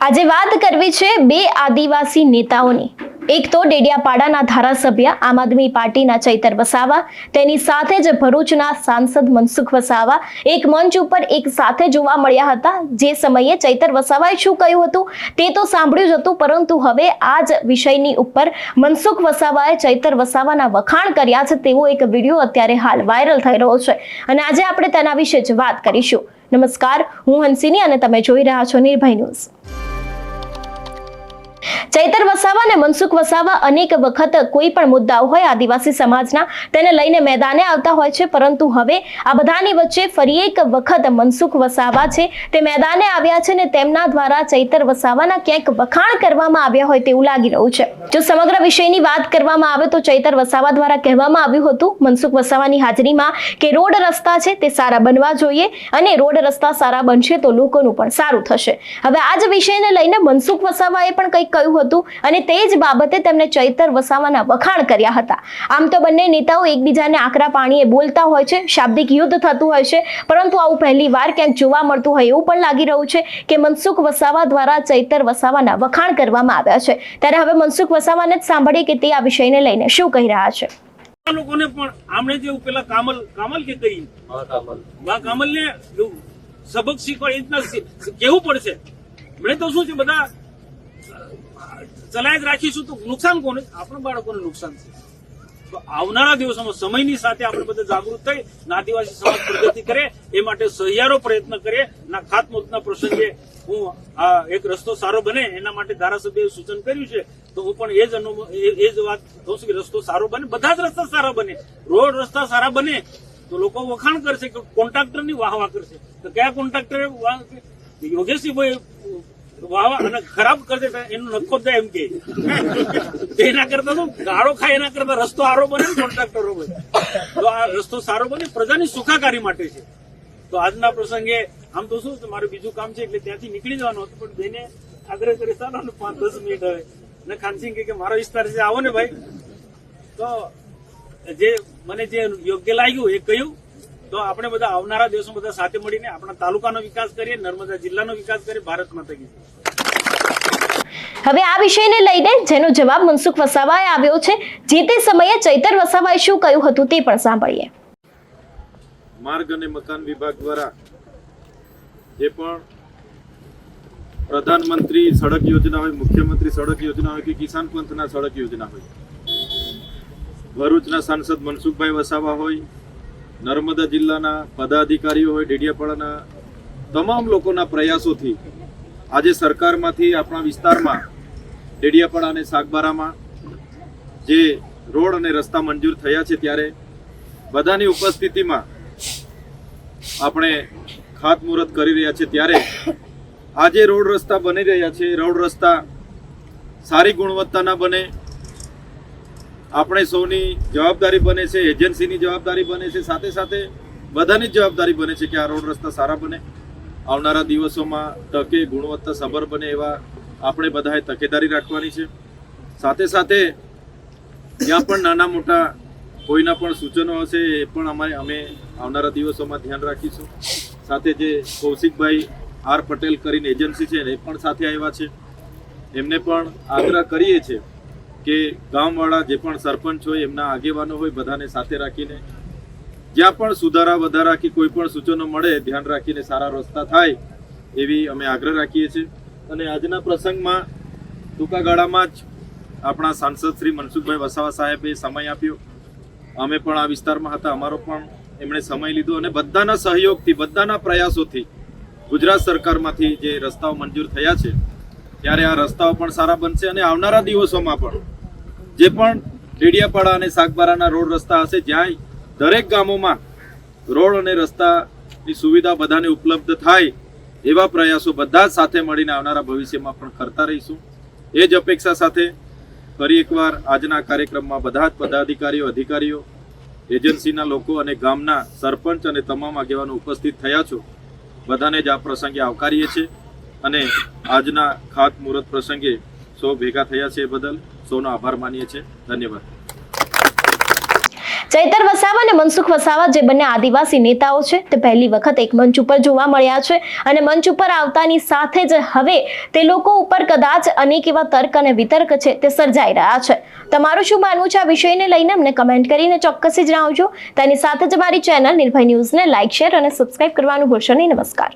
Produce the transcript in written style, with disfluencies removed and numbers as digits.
આજે વાત કરવી છે બે આદિવાસી નેતાઓની। એક તો ડેડિયાપાડાના ધારાસભ્ય આમ આદમી પાર્ટીના ચૈતર વસાવા, તેની સાથે જ ભરૂચના સાંસદ મનસુખ વસાવા એક મંચ ઉપર એક સાથે જોવા મળ્યા હતા। જે સમયે ચૈતર વસાવાએ શું કહ્યું હતું તે તો સાંભળ્યું જ હતું, પરંતુ હવે આ જ વિષયની ઉપર મનસુખ વસાવાએ ચૈતર વસાવાના વખાણ કર્યા છે તેવો એક વિડીયો અત્યારે હાલ વાયરલ થઈ રહ્યો છે અને આજે આપણે તેના વિશે જ વાત કરીશું। નમસ્કાર, હું હંસિની અને તમે જોઈ રહ્યા છો નિર્ભય ન્યૂઝ। ચૈતર વસાવા અને મનસુખ વસાવા અનેક વખત કોઈ પણ મુદ્દાઓ હોય આદિવાસી સમાજના તેને લઈને મેદાને આવતા હોય છે, પરંતુ હવે આ બધાની વચ્ચે ફરી એક વખત મનસુખ વસાવા છે તે મેદાને આવ્યા છે અને તેમના દ્વારા ચૈતર વસાવાના ક્યાંક વખાણ કરવામાં આવ્યા હોય તેવું લાગી રહ્યું છે। જો સમગ્ર વિષયની વાત કરવામાં આવે તો ચૈતર વસાવા દ્વારા કહેવામાં આવ્યું હતું મનસુખ વસાવાની હાજરીમાં કે રોડ રસ્તા છે તે સારા બનવા જોઈએ અને રોડ રસ્તા સારા બનશે તો લોકોનું પણ સારું થશે। હવે આ જ વિષયને લઈને મનસુખ વસાવાએ પણ કંઈક કહ્યું હતું અને તે જ બાબતે તેમણે ચૈતર વસાવાના વખાણ કર્યા હતા। આમ તો બંને નેતાઓ એકબીજાને આકરા પાણીએ બોલતા હોય છે, શાબ્દિક યુદ્ધ થતું હોય છે, પરંતુ આવું પહેલી વાર ક્યાંક જોવા મળતું હોય એવું પણ લાગી રહ્યું છે કે મનસુખ વસાવા દ્વારા ચૈતર વસાવાના વખાણ કરવામાં આવ્યા છે। ત્યારે હવે મનસુખ વસાવાને જ સાંભળીએ કે તે આ વિષયને લઈને શું કહી રહ્યા છે। લોકોને પણ આમણે જે પેલા કામલ કે કહી કામલ ને સબક શીખવા કેવું પડશે। મને તો શું છે બધા ચલાય જ રાખીશું તો નુકસાન કોને? આપણા બાળકોને નુકસાન છે। તો આવનારા દિવસોમાં સમયની સાથે આપણે બધા જાગૃત થઈ આદિવાસી સમાજ પ્રગતિ કરે એ માટે સહિયારો પ્રયત્ન કરીએ। ના ખાતમુહૂર્તના પ્રસંગે હું આ એક રસ્તો સારો બને એના માટે ધારાસભ્યએ સૂચન કર્યું છે, તો હું પણ એ જ વાત કહું છું કે રસ્તો સારો બને, બધા જ રસ્તા સારા બને, રોડ રસ્તા સારા બને તો લોકો વખાણ કરશે કે કોન્ટ્રાક્ટરની વાહવા કરશે। તો કયા કોન્ટ્રાક્ટરે યોગેશભાઈ વાહવા અને ખરાબ કરશે એનું નખો જાય એમ કે એના કરતા તો ગાળો ખાય એના કરતા રસ્તો સારો બને ને કોન્ટ્રાક્ટરો બને તો આ રસ્તો સારો બને પ્રજાની સુખાકારી માટે છે। તો આજના પ્રસંગે આમ તો શું મારું બીજું કામ છે એટલે ત્યાંથી નીકળી જવાનું હતું, પણ બેને આગ્રહ કરી ચાલો ને 5-10 મિનિટ હવે ને ખાનસિંહ કે મારો વિસ્તાર છે આવો ને ભાઈ, તો જે મને જે યોગ્ય લાગ્યું એ કહ્યું। તો આપણે બધા આવનારા દિવસો બધા સાથે મળીને આપણા તાલુકાનો વિકાસ કરીએ, નર્મદા જિલ્લાનો વિકાસ કરીએ। ભારત માતા કી જય। હવે આ વિષયને લઈને જેનો જવાબ મનસુખ વસાવાએ આવ્યો છે, જે તે સમયે ચૈતર વસાવાએ શું કહ્યું હતું તે પણ સાંભળીએ। માર્ગ અને મકાન વિભાગ દ્વારા જે પણ પ્રધાનમંત્રી સડક યોજના હોય, મુખ્યમંત્રી સડક યોજના હોય કે કિસાન પંથના સડક યોજના હોય, ભરૂચના સાંસદ મનસુખભાઈ વસાવા હોય, નર્મદા જિલ્લાના પદાધિકારીઓ હોય, ડેડિયાપાડાના તમામ લોકોના પ્રયાસોથી આજે સરકારમાંથી આપણા વિસ્તારમાં ડેડિયાપાડા અને સાગબારામાં જે રોડ અને રસ્તા મંજૂર થયા છે ત્યારે બધાની ઉપસ્થિતિમાં આપણે ખાતમુહૂર્ત કરી રહ્યા છે। ત્યારે આજે રોડ રસ્તા બની રહ્યા છે, રોડ રસ્તા સારી ગુણવત્તાના બને, આપણે સૌની જવાબદારી બને છે, એજન્સીની જવાબદારી બને છે, સાથે સાથે બધાની જવાબદારી બને છે કે આ રોડ રસ્તા સારા બને, આવનારા દિવસોમાં તકે ગુણવત્તા સભર બને એવા આપણે બધાએ તકેદારી રાખવાની છે। સાથે સાથે જ્યાં પણ નાના મોટા કોઈના પણ સૂચનો હશે એ પણ અમે આવનારા દિવસોમાં ધ્યાન રાખીશું। સાથે જે કૌશિકભાઈ આર પટેલ કરીને એજન્સી છે એ પણ સાથે આવ્યા છે, એમને પણ આગ્રહ કરીએ છીએ કે ગામવાળા જે પણ સરપંચ હોય, એમના આગેવાનો હોય, બધાને સાથે રાખીને જ્યાં પણ સુધારા વધારા કે કોઈ પણ સૂચનો મળે ધ્યાન રાખીને સારા રસ્તા થાય એવી અમે આગ્રહ રાખીએ છીએ। અને આજના પ્રસંગમાં ટૂંકા ગાળામાં જ આપણા સાંસદ શ્રી મનસુખભાઈ વસાવા સાહેબે સમય આપ્યો, અમે પણ આ વિસ્તારમાં હતા, અમારો પણ એમણે સમય લીધો અને બધાના સહયોગથી, બધાના પ્રયાસોથી ગુજરાત સરકારમાંથી જે રસ્તાઓ મંજૂર થયા છે ત્યારે આ રસ્તાઓ પણ સારા બનશે અને આવનારા દિવસોમાં પણ જે પણ ડેડિયાપાડા અને સાગબારાના રોડ રસ્તા હશે, જ્યાં દરેક ગામોમાં રોડ અને રસ્તાની સુવિધા બધાને ઉપલબ્ધ થાય એવા પ્રયાસો બધા જ સાથે મળીને આવનારા ભવિષ્યમાં પણ કરતા રહીશું। એ જ અપેક્ષા સાથે ફરી એકવાર આજના કાર્યક્રમમાં બધા જ પદાધિકારીઓ, અધિકારીઓ, એજન્સીના લોકો અને ગામના સરપંચ અને તમામ આગેવાનો ઉપસ્થિત થયા છો, બધાને જ આ પ્રસંગે આવકારીએ છીએ અને આજના ખાતમુહૂર્ત પ્રસંગે સૌ ભેગા થયા છે એ બદલ સૌનો આભાર માનીએ છીએ। ધન્યવાદ। ચૈતર વસાવા અને મનસુખ વસાવા જે બંને આદિવાસી નેતાઓ છે તે પહેલી વખત એક મંચ ઉપર જોવા મળ્યા છે અને મંચ ઉપર આવતાની સાથે જ હવે તે લોકો ઉપર કદાચ અનેક એવા તર્ક અને વિતર્ક છે તે સર્જાઈ રહ્યા છે. તમારું શું માનવું છે આ વિષયને લઈને અમને કમેન્ટ કરીને ચોક્કસથી જણાવજો. તેની સાથે જ અમારી ચેનલ નિર્ભય ન્યૂઝને લાઇક, શેર અને સબસ્ક્રાઇબ કરવાનું ભૂલશો નહીં. નમસ્કાર.